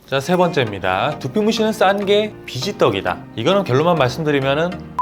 자, 세 번째입니다. 두피 문신은 싼 게 비지떡이다. 이거는 결론만 말씀드리면은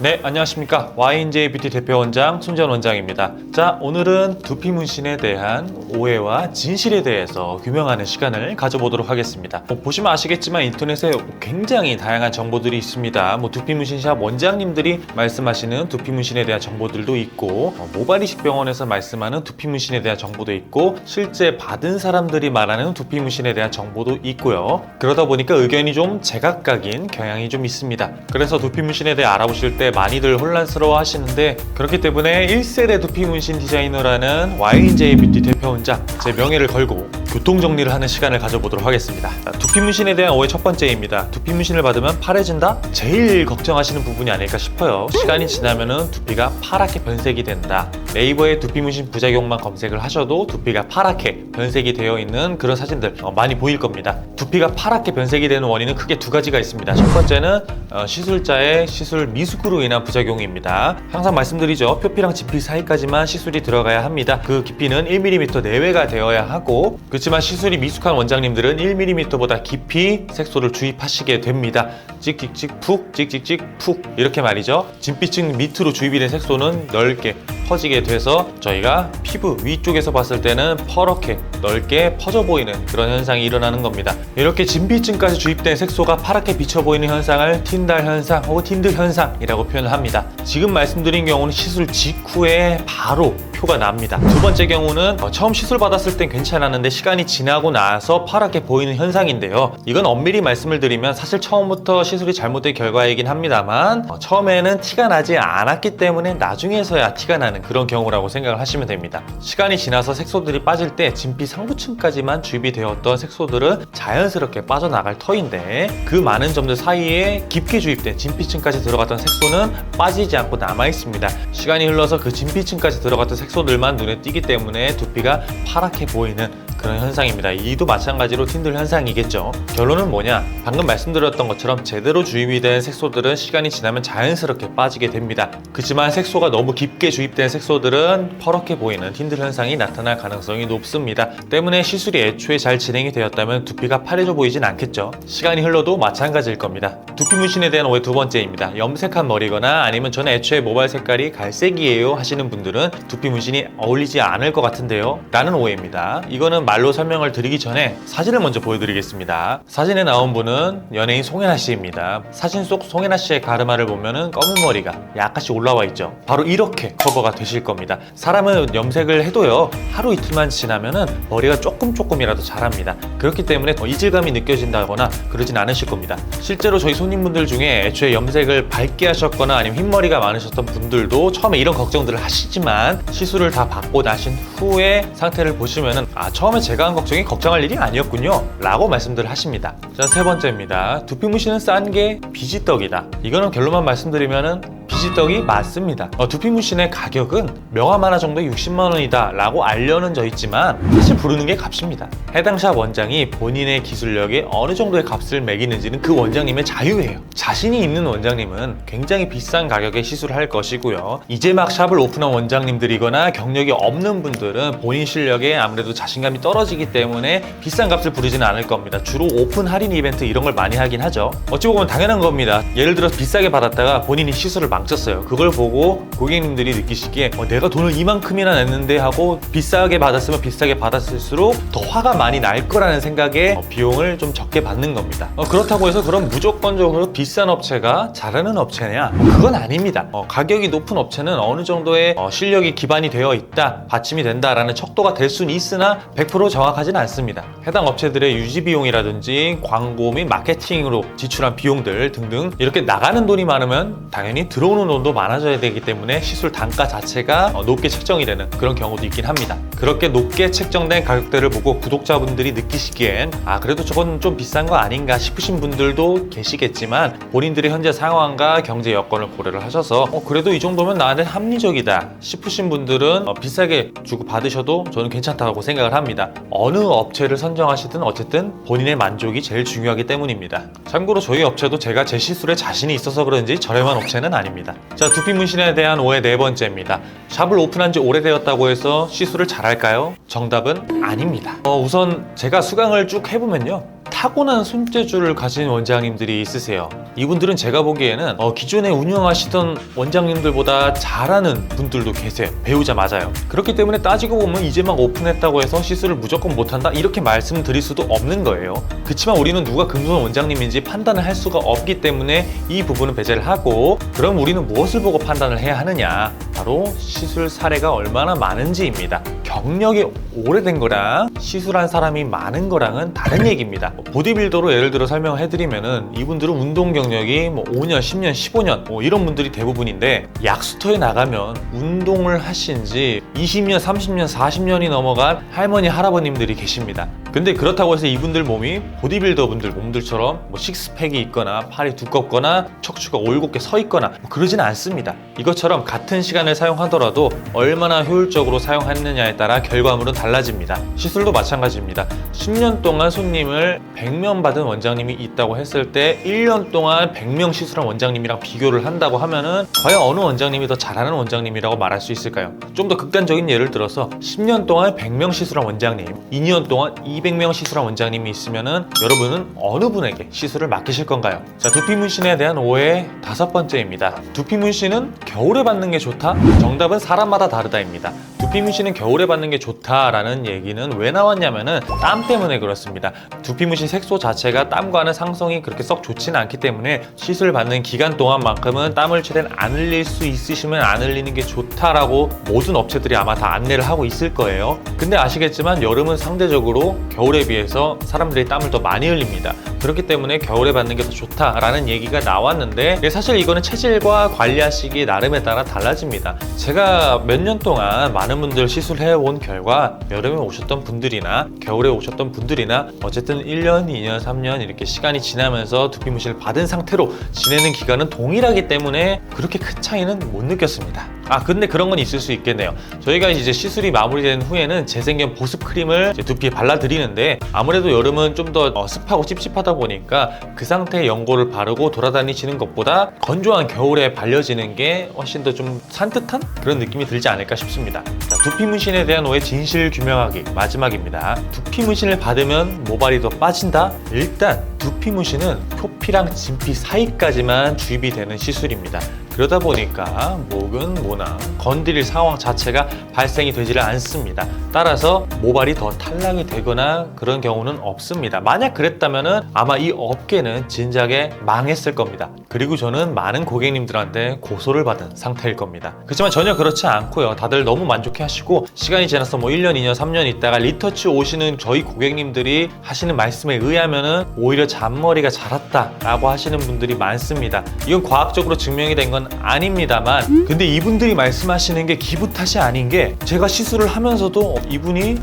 네, 안녕하십니까. YNJ 뷰티 대표 원장 손지현 원장입니다. 자, 오늘은 두피 문신에 대한 오해와 진실에 대해서 규명하는 시간을 가져보도록 하겠습니다. 보시면 아시겠지만 인터넷에 굉장히 다양한 정보들이 있습니다. 두피 문신샵 원장님들이 말씀하시는 두피 문신에 대한 정보들도 있고, 모발이식 병원에서 말씀하는 두피 문신에 대한 정보도 있고, 실제 받은 사람들이 말하는 두피 문신에 대한 정보도 있고요. 그러다 보니까 의견이 좀 제각각인 경향이 좀 있습니다. 그래서 두피 문신에 대해 알아보실 때 많이들 혼란스러워 하시는데, 그렇기 때문에 1세대 두피 문신 디자이너라는 YNJ 뷰티 대표 원장, 제 명예를 걸고 교통정리를 하는 시간을 가져보도록 하겠습니다. 두피 문신에 대한 오해 첫 번째입니다. 두피 문신을 받으면 파래진다? 제일 걱정하시는 부분이 아닐까 싶어요. 시간이 지나면은 두피가 파랗게 변색이 된다. 네이버에 두피 문신 부작용만 검색을 하셔도 두피가 파랗게 변색이 되어 있는 그런 사진들 많이 보일 겁니다. 두피가 파랗게 변색이 되는 원인은 크게 두 가지가 있습니다. 첫 번째는 시술자의 시술 미숙으로 인한 부작용입니다. 항상 말씀드리죠. 표피랑 지피 사이까지만 시술이 들어가야 합니다. 그 깊이는 1mm 내외가 되어야 하고, 그렇지만 시술이 미숙한 원장님들은 1mm보다 깊이 색소를 주입하시게 됩니다. 찍찍찍 푹, 찍찍찍 푹, 이렇게 말이죠. 진피층 밑으로 주입이 된 색소는 넓게 퍼지게 돼서 저희가 피부 위쪽에서 봤을 때는 퍼렇게 넓게 퍼져 보이는 그런 현상이 일어나는 겁니다. 이렇게 진피층까지 주입된 색소가 파랗게 비쳐 보이는 현상을 틴달 현상 혹은 틴들 현상이라고 표현을 합니다. 지금 말씀드린 경우는 시술 직후에 바로 표가 납니다. 두 번째 경우는 처음 시술 받았을 땐 괜찮았는데 시간이 지나고 나서 파랗게 보이는 현상인데요. 이건 엄밀히 말씀을 드리면 사실 처음부터 시술이 잘못된 결과이긴 합니다만, 처음에는 티가 나지 않았기 때문에 나중에서야 티가 나는 그런 경우라고 생각을 하시면 됩니다. 시간이 지나서 색소들이 빠질 때 진피 상부층까지만 주입이 되었던 색소들은 자연스럽게 빠져나갈 터인데, 그 많은 점들 사이에 깊게 주입된 진피층까지 들어갔던 색소는 빠지지 않고 남아 있습니다. 시간이 흘러서 그 진피층까지 들어갔던 색소들만 눈에 띄기 때문에 두피가 파랗게 보이는 그런 현상입니다. 이도 마찬가지로 틴들 현상이겠죠. 결론은 뭐냐? 방금 말씀드렸던 것처럼 제대로 주입이 된 색소들은 시간이 지나면 자연스럽게 빠지게 됩니다. 그렇지만 색소가 너무 깊게 주입된 색소들은 퍼렇게 보이는 틴들 현상이 나타날 가능성이 높습니다. 때문에 시술이 애초에 잘 진행이 되었다면 두피가 파래져 보이진 않겠죠. 시간이 흘러도 마찬가지일 겁니다. 두피 문신에 대한 오해 두 번째입니다. 염색한 머리거나 아니면 저는 애초에 모발 색깔이 갈색이에요 하시는 분들은 두피 문신이 어울리지 않을 것 같은데요 라는 오해입니다. 이거는 말로 설명을 드리기 전에 사진을 먼저 보여드리겠습니다. 사진에 나온 분은 연예인 송혜나 씨입니다. 사진 속 송혜나 씨의 가르마를 보면은 검은 머리가 약간씩 올라와 있죠. 바로 이렇게 커버가 되실 겁니다. 사람은 염색을 해도요, 하루 이틀만 지나면은 머리가 조금이라도 자랍니다. 그렇기 때문에 이질감이 느껴진다거나 그러진 않으실 겁니다. 실제로 저희 손님분들 중에 애초에 염색을 밝게 하셨거나 아니면 흰머리가 많으셨던 분들도 처음에 이런 걱정들을 하시지만 시술을 다 받고 나신 후에 상태를 보시면은 처음에 제가 한 걱정이 걱정할 일이 아니었군요 라고 말씀들을 하십니다. 자, 세 번째입니다. 두피 문신은 싼 게 비지떡이다. 이거는 결론만 말씀드리면은 비지떡이 맞습니다. 두피 문신의 가격은 명함 하나 정도에 60만 원이다 라고 알려져 있지만 사실 부르는 게 값입니다. 해당 샵 원장이 본인의 기술력에 어느 정도의 값을 매기는지는 그 원장님의 자유예요. 자신이 있는 원장님은 굉장히 비싼 가격에 시술을 할 것이고요. 이제 막 샵을 오픈한 원장님들이거나 경력이 없는 분들은 본인 실력에 아무래도 자신감이 떨어지기 때문에 비싼 값을 부르지는 않을 겁니다. 주로 오픈 할인 이벤트 이런 걸 많이 하긴 하죠. 어찌 보면 당연한 겁니다. 예를 들어서 비싸게 받았다가 본인이 시술을 망쳤어요. 그걸 보고 고객님들이 느끼시기에 내가 돈을 이만큼이나 냈는데 하고 비싸게 받았으면 비싸게 받았을수록 더 화가 많이 날 거라는 생각에 비용을 좀 적게 받는 겁니다. 그렇다고 해서 그럼 무조건적으로 비싼 업체가 잘하는 업체냐? 그건 아닙니다. 가격이 높은 업체는 어느 정도의 실력이 기반이 되어 있다, 받침이 된다라는 척도가 될 수는 있으나 100% 정확하진 않습니다. 해당 업체들의 유지 비용이라든지 광고 및 마케팅으로 지출한 비용들 등등 이렇게 나가는 돈이 많으면 당연히 들어오는 돈도 많아져야 되기 때문에 시술 단가 자체가 높게 책정이 되는 그런 경우도 있긴 합니다. 그렇게 높게 책정된 가격대를 보고 구독자분들이 느끼시기엔 그래도 저건 좀 비싼 거 아닌가 싶으신 분들도 계시겠지만, 본인들의 현재 상황과 경제 여건을 고려를 하셔서 그래도 이 정도면 나한테 합리적이다 싶으신 분들은 비싸게 주고 받으셔도 저는 괜찮다고 생각을 합니다. 어느 업체를 선정하시든 어쨌든 본인의 만족이 제일 중요하기 때문입니다. 참고로 저희 업체도 제가 제 시술에 자신이 있어서 그런지 저렴한 업체는 아닙니다. 하겠습니다. 자, 두피 문신에 대한 오해 네 번째입니다. 샵을 오픈한 지 오래되었다고 해서 시술을 잘할까요? 정답은 아닙니다. 우선 제가 수강을 쭉 해보면요, 타고난 손재주를 가진 원장님들이 있으세요. 이분들은 제가 보기에는 기존에 운영하시던 원장님들보다 잘하는 분들도 계세요. 배우자 맞아요. 그렇기 때문에 따지고 보면 이제 막 오픈했다고 해서 시술을 무조건 못한다? 이렇게 말씀드릴 수도 없는 거예요. 그렇지만 우리는 누가 금손 원장님인지 판단을 할 수가 없기 때문에 이 부분은 배제를 하고, 그럼 우리는 무엇을 보고 판단을 해야 하느냐? 바로 시술 사례가 얼마나 많은지입니다. 경력이 오래된 거랑 시술한 사람이 많은 거랑은 다른 얘기입니다. 보디빌더로 예를 들어 설명을 해드리면은 이분들은 운동 경력이 5년, 10년, 15년 이런 분들이 대부분인데, 약수터에 나가면 운동을 하신 지 20년, 30년, 40년이 넘어간 할머니, 할아버님들이 계십니다. 근데 그렇다고 해서 이분들 몸이 보디빌더 분들 몸들처럼 식스팩이 있거나 팔이 두껍거나 척추가 올곧게 서 있거나 그러진 않습니다. 이것처럼 같은 시간을 사용하더라도 얼마나 효율적으로 사용했느냐에 따라 결과물은 달라집니다. 시술도 마찬가지입니다. 10년 동안 손님을 100명 받은 원장님이 있다고 했을 때 1년 동안 100명 시술한 원장님이랑 비교를 한다고 하면은 과연 어느 원장님이 더 잘하는 원장님이라고 말할 수 있을까요? 좀 더 극단적인 예를 들어서 10년 동안 100명 시술한 원장님, 2년 동안 200명 시술한 원장님이 있으면은 여러분은 어느 분에게 시술을 맡기실 건가요? 자, 두피 문신에 대한 오해 다섯 번째입니다. 두피 문신은 겨울에 받는 게 좋다? 정답은 사람마다 다르다입니다. 두피 문신은 겨울에 받는 게 좋다라는 얘기는 왜 나왔냐면은 땀 때문에 그렇습니다. 두피 문신 색소 자체가 땀과는 상성이 그렇게 썩 좋지는 않기 때문에 시술 받는 기간 동안만큼은 땀을 최대한 안 흘릴 수 있으시면 안 흘리는 게 좋다라고 모든 업체들이 아마 다 안내를 하고 있을 거예요. 근데 아시겠지만 여름은 상대적으로 겨울에 비해서 사람들이 땀을 더 많이 흘립니다. 그렇기 때문에 겨울에 받는 게 더 좋다라는 얘기가 나왔는데, 사실 이거는 체질과 관리하시기 나름에 따라 달라집니다. 제가 몇 년 동안 많은 분들 시술해온 결과 여름에 오셨던 분들이나 겨울에 오셨던 분들이나 어쨌든 1년, 2년, 3년 이렇게 시간이 지나면서 두피 문신을 받은 상태로 지내는 기간은 동일하기 때문에 그렇게 큰 차이는 못 느꼈습니다. 근데 그런 건 있을 수 있겠네요. 저희가 이제 시술이 마무리된 후에는 재생견 보습 크림을 두피에 발라드리는데, 아무래도 여름은 좀 더 습하고 찝찝하다 보니까 그 상태의 연고를 바르고 돌아다니시는 것보다 건조한 겨울에 발려지는 게 훨씬 더 좀 산뜻한 그런 느낌이 들지 않을까 싶습니다. 자, 두피 문신에 대한 오해 진실 규명하기 마지막입니다. 두피 문신을 받으면 모발이 더 빠진다? 일단 두피 문신은 표피랑 진피 사이까지만 주입이 되는 시술입니다. 그러다 보니까 목은 모낭, 건드릴 상황 자체가 발생이 되지를 않습니다. 따라서 모발이 더 탈락이 되거나 그런 경우는 없습니다. 만약 그랬다면은 아마 이 업계는 진작에 망했을 겁니다. 그리고 저는 많은 고객님들한테 고소를 받은 상태일 겁니다. 그렇지만 전혀 그렇지 않고요. 다들 너무 만족해 하시고, 시간이 지나서 1년, 2년, 3년 있다가 리터치 오시는 저희 고객님들이 하시는 말씀에 의하면은 오히려 잔머리가 자랐다라고 하시는 분들이 많습니다. 이건 과학적으로 증명이 된 건 아닙니다만, 근데 이분들이 말씀하시는 게 기분 탓이 아닌 게, 제가 시술을 하면서도 이분이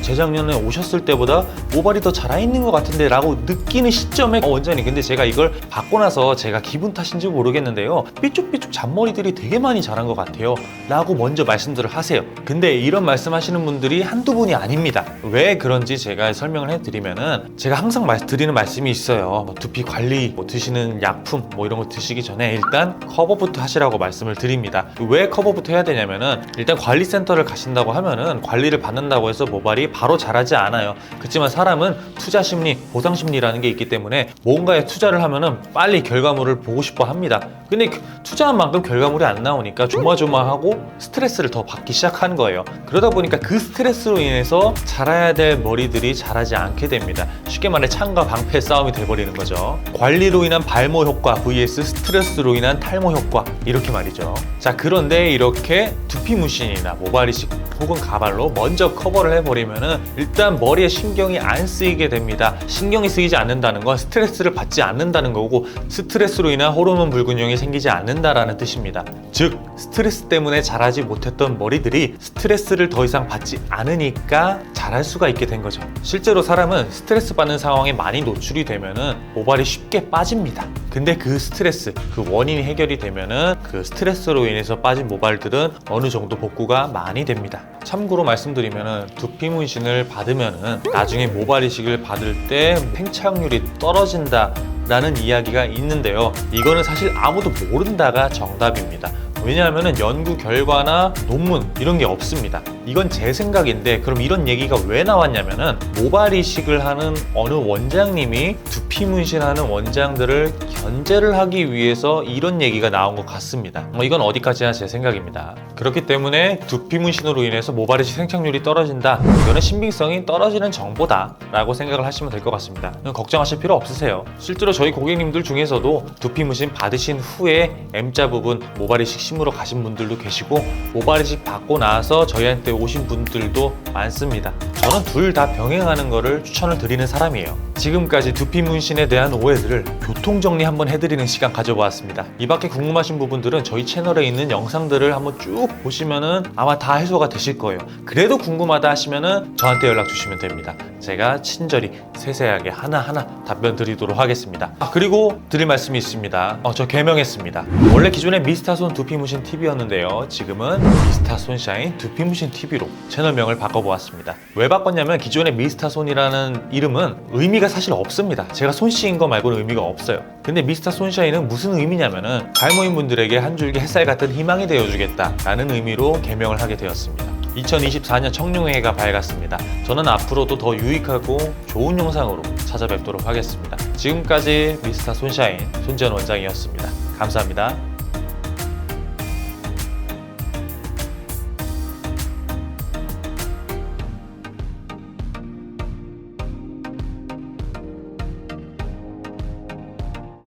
재작년에 오셨을 때보다 모발이 더 자라있는 것 같은데 라고 느끼는 시점에 원장님, 근데 제가 이걸 받고 나서 제가 기분 탓인지 모르겠는데요, 삐쭉삐쭉 잔머리들이 되게 많이 자란 것 같아요 라고 먼저 말씀들을 하세요. 근데 이런 말씀하시는 분들이 한두 분이 아닙니다. 왜 그런지 제가 설명을 해드리면은, 제가 항상 드리는 말씀이 있어요. 두피 관리, 드시는 약품 이런 거 드시기 전에 일단 커버부터 하시라고 말씀을 드립니다. 왜 커버부터 해야 되냐면은, 일단 관리센터를 가신다고 하면은 관리를 받는다고 해서 모발이 바로 자라지 않아요. 그렇지만 사람은 투자 심리, 보상 심리라는 게 있기 때문에 뭔가에 투자를 하면은 빨리 결과물을 보고 싶어 합니다. 근데 투자한 만큼 결과물이 안 나오니까 조마조마하고 스트레스를 더 받기 시작한 거예요. 그러다 보니까 그 스트레스로 인해서 자라야 될 머리들이 자라지 않게 됩니다. 쉽게 말해 창과 방패 싸움이 돼버리는 거죠. 관리로 인한 발모 효과 vs 스트레스로 인한 탈모 효과, 이렇게 말이죠. 자, 그런데 이렇게 두피 문신이나 모발 이식 혹은 가발로 먼저 커버를 해버리면은 일단 머리에 신경이 안 쓰이게 됩니다. 신경이 쓰이지 않는다는 건 스트레스를 받지 않는다는 거고, 스트레스로 인한 호르몬 불균형이 생기지 않는다라는 뜻입니다. 즉, 스트레스 때문에 자라지 못했던 머리들이 스트레스를 더 이상 받지 않으니까 자랄 수가 있게 된 거죠. 실제로 사람은 스트레스 받는 상황에 많이 노출이 되면은 모발이 쉽게 빠집니다. 근데 그 스트레스, 그 원인이 해결이 되면은 그 스트레스로 인해서 빠진 모발들은 어느 정도 복구가 많이 됩니다. 참고로 말씀드리면은 두피 문신을 받으면은 나중에 모발 이식을 받을 때 팽창률이 떨어진다 라는 이야기가 있는데요. 이거는 사실 아무도 모른다가 정답입니다. 왜냐하면 연구 결과나 논문 이런 게 없습니다. 이건 제 생각인데 그럼 이런 얘기가 왜 나왔냐면은 모발 이식을 하는 어느 원장님이 두피 문신하는 원장들을 견제를 하기 위해서 이런 얘기가 나온 것 같습니다. 이건 어디까지나 제 생각입니다. 그렇기 때문에 두피 문신으로 인해서 모발 이식 생착률이 떨어진다. 이거는 신빙성이 떨어지는 정보다 라고 생각을 하시면 될 것 같습니다. 걱정하실 필요 없으세요. 실제로 저희 고객님들 중에서도 두피 문신 받으신 후에 M자 부분 모발 이식 심으러 가신 분들도 계시고 모발 이식 받고 나서 저희한테 오신 분들도 많습니다. 저는 둘 다 병행하는 거를 추천을 드리는 사람이에요. 지금까지 두피 문신에 대한 오해들을 교통정리 한번 해드리는 시간 가져보았습니다. 이 밖에 궁금하신 부분들은 저희 채널에 있는 영상들을 한번 쭉 보시면은 아마 다 해소가 되실 거예요. 그래도 궁금하다 하시면은 저한테 연락 주시면 됩니다. 제가 친절히 세세하게 하나하나 답변 드리도록 하겠습니다. 그리고 드릴 말씀이 있습니다. 저 개명했습니다. 원래 기존에 미스타손 두피 문신 TV였는데요. 지금은 미스타 손샤인 두피 문신 TV로 채널명을 바꿔보았습니다. 왜 바꿨냐면 기존의 미스타손이라는 이름은 의미가 사실 없습니다. 제가 손씨인 거 말고는 의미가 없어요. 근데 미스터 손샤인은 무슨 의미냐면은 갈모인분들에게 한 줄기 햇살 같은 희망이 되어주겠다라는 의미로 개명을 하게 되었습니다. 2024년 청룡회가 밝았습니다. 저는 앞으로도 더 유익하고 좋은 영상으로 찾아뵙도록 하겠습니다. 지금까지 미스터 손샤인 손지현 원장이었습니다. 감사합니다.